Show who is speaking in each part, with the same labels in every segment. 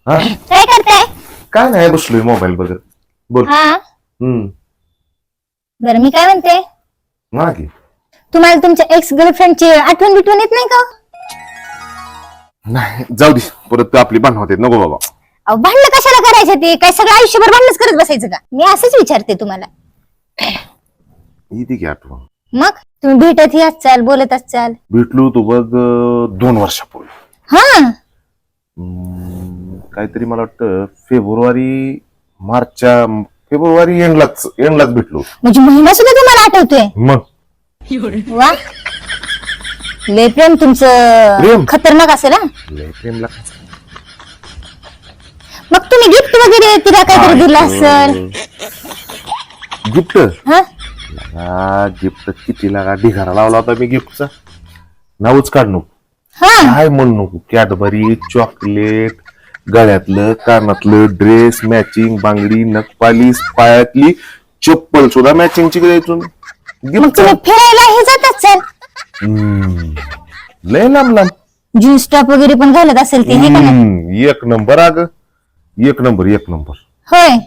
Speaker 1: हा
Speaker 2: काय करताय?
Speaker 1: काय नाही बसलोय मोबाईल बघत. बोल.
Speaker 2: हा
Speaker 1: हम्म
Speaker 2: बरं, मी काय म्हणते,
Speaker 1: ना की
Speaker 2: तुम्हाला तुमच्या एक्स गर्लफ्रेंडची आठवण बिठवण येत नाही का?
Speaker 1: नाही जाऊ दे, परत आपली भांडण होते. नको बाबा.
Speaker 2: अहो, भांडणं कशाला करायचे? ते काय सगळं आयुष्यभर भांडणच करत बसायचं का? मी असंच विचारते तुम्हाला.
Speaker 1: येते की आठवण.
Speaker 2: मग तुम्ही भेटत ही असचाल, बोलत असचाल.
Speaker 1: भेटलो तू बघ 2 वर्षापूर्वी.
Speaker 2: हा
Speaker 1: काहीतरी मला वाटतं फेब्रुवारी एंडलाच भेटलो.
Speaker 2: म्हणजे महिना सुद्धा तुम्हाला आठवतोय?
Speaker 1: मग
Speaker 2: वा, लय प्रेम तुमचं
Speaker 1: प्रेम?
Speaker 2: खतरनाक असेल हा.
Speaker 1: लय प्रेमला.
Speaker 2: मग तुम्ही गिफ्ट वगैरे तिला काहीतरी दिलं असेल?
Speaker 1: गिफ्ट?
Speaker 2: हा
Speaker 1: गिफ्ट किती लागा ढिगारा लावला होता मी गिफ्टचा. नावच काढ नको.
Speaker 2: हा
Speaker 1: काय म्हणू नको. कॅडबरी, चॉकलेट, गळ्यातलं कानातलं, ड्रेस मॅचिंग, बांगडी, नखपालीस, पायातली चप्पल सुद्धा मॅचिंगची द्यायचो.
Speaker 2: मग तुम्ही फिरायला हे जात असाल?
Speaker 1: लय लांब लांब.
Speaker 2: जीन्स टॉप वगैरे पण घालत असेल ते, हे का नाही?
Speaker 1: एक नंबर अग, एक नंबर.
Speaker 2: होय.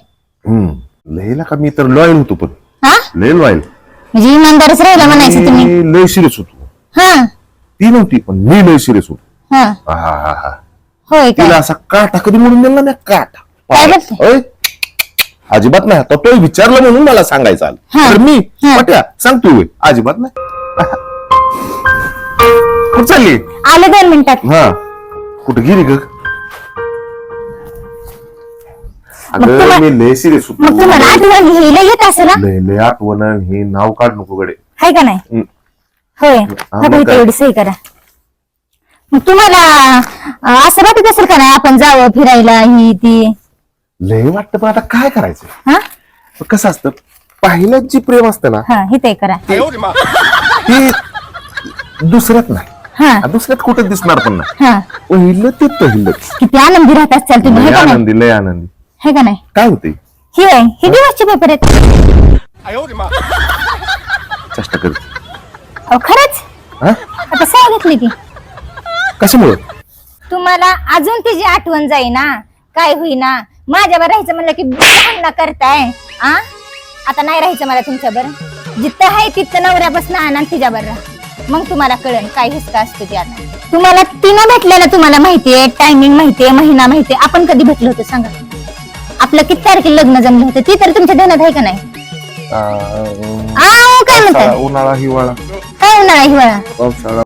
Speaker 1: लयला का मी तर लॉयल होतो, पण
Speaker 2: हा
Speaker 1: लय लॉयल.
Speaker 2: म्हणजे इमानदारच राहिला म्हणायचं तुम्ही.
Speaker 1: मी लय सिरियस होतो.
Speaker 2: हा
Speaker 1: ती नव्हती, पण मी लय सिरियस होतो.
Speaker 2: हा
Speaker 1: हा.
Speaker 2: होय
Speaker 1: तिला
Speaker 2: का?
Speaker 1: असा काटा कधी म्हणून दिला ना, काटा.
Speaker 2: काय बोलते?
Speaker 1: होय, अजिबात नाही. आता तो विचारलं म्हणून मला सांगायचं आलं.
Speaker 2: हा.
Speaker 1: तर मी
Speaker 2: हा.
Speaker 1: पट्या सांगतो होय, अजिबात नाही. कुठं चालली?
Speaker 2: आले 2 मिनिटात.
Speaker 1: हा, कुठं गेली ग?
Speaker 2: मग
Speaker 1: अगं
Speaker 2: तुम्हा-
Speaker 1: मी लय सिरियस
Speaker 2: मग तुम्हाला
Speaker 1: होतो.
Speaker 2: आठवण घ्यायला येत असेल ना?
Speaker 1: लय आठवण. हे नाव काढ नको गडे.
Speaker 2: हाय का नाही?
Speaker 1: हम्म.
Speaker 2: होय.
Speaker 1: मग
Speaker 2: बघा इथे
Speaker 1: काय?
Speaker 2: एवढी सही करा. मग तुम्हाला असं वाटत असेल का नाही, आपण जावं फिरायला ही ती?
Speaker 1: लय वाटतं, पण आता काय करायचं?
Speaker 2: हा
Speaker 1: कसं असतं, पहिल्याच जी प्रेम असतं ना,
Speaker 2: हा हे ते करा.
Speaker 1: ते दुसऱ्यात नाही.
Speaker 2: हा
Speaker 1: दुसऱ्यात कुठं दिसणार पण नाही.
Speaker 2: हा
Speaker 1: पहिलं ते पहिलंच.
Speaker 2: किती आनंदी राहत असाल तुम्ही, हे
Speaker 1: लय
Speaker 2: का नाही?
Speaker 1: आनंदी, लय आनंदी.
Speaker 2: हे का नाही?
Speaker 1: काय होते?
Speaker 2: ही होय, ही दिवसचे पेपर आहेत.
Speaker 1: चेष्टा करते.
Speaker 2: अहो, खरंच
Speaker 1: हा?
Speaker 2: आता सांगितली की
Speaker 1: कशामुळं?
Speaker 2: तुम्हाला अजून तिची आठवण जाईना, काय होईना. माझ्यावर राहायचं म्हणलं की भांडणं करताय. आता नाही राहायचं मला तुमच्यावर. जिथं आहे तिथं नवऱ्यापासून आणा, तिच्यावर राहा. मग तुम्हाला कळेल काय हिसका असतो ते. आता तुम्हाला तिनं भेटलेलं तुम्हाला माहितीये, टायमिंग माहितीये, महिना माहितीये. आपण कधी भेटलो होतो सांगा? आपलं किती तारखेला लग्न जमलं होतं ती तर तुमच्या ध्यानात आहे का नाही?
Speaker 1: आ,
Speaker 2: काय म्हणताय?
Speaker 1: उन्हाळा, हिवाळा,
Speaker 2: काय उन्हाळा हिवाळा?
Speaker 1: पावसाळा,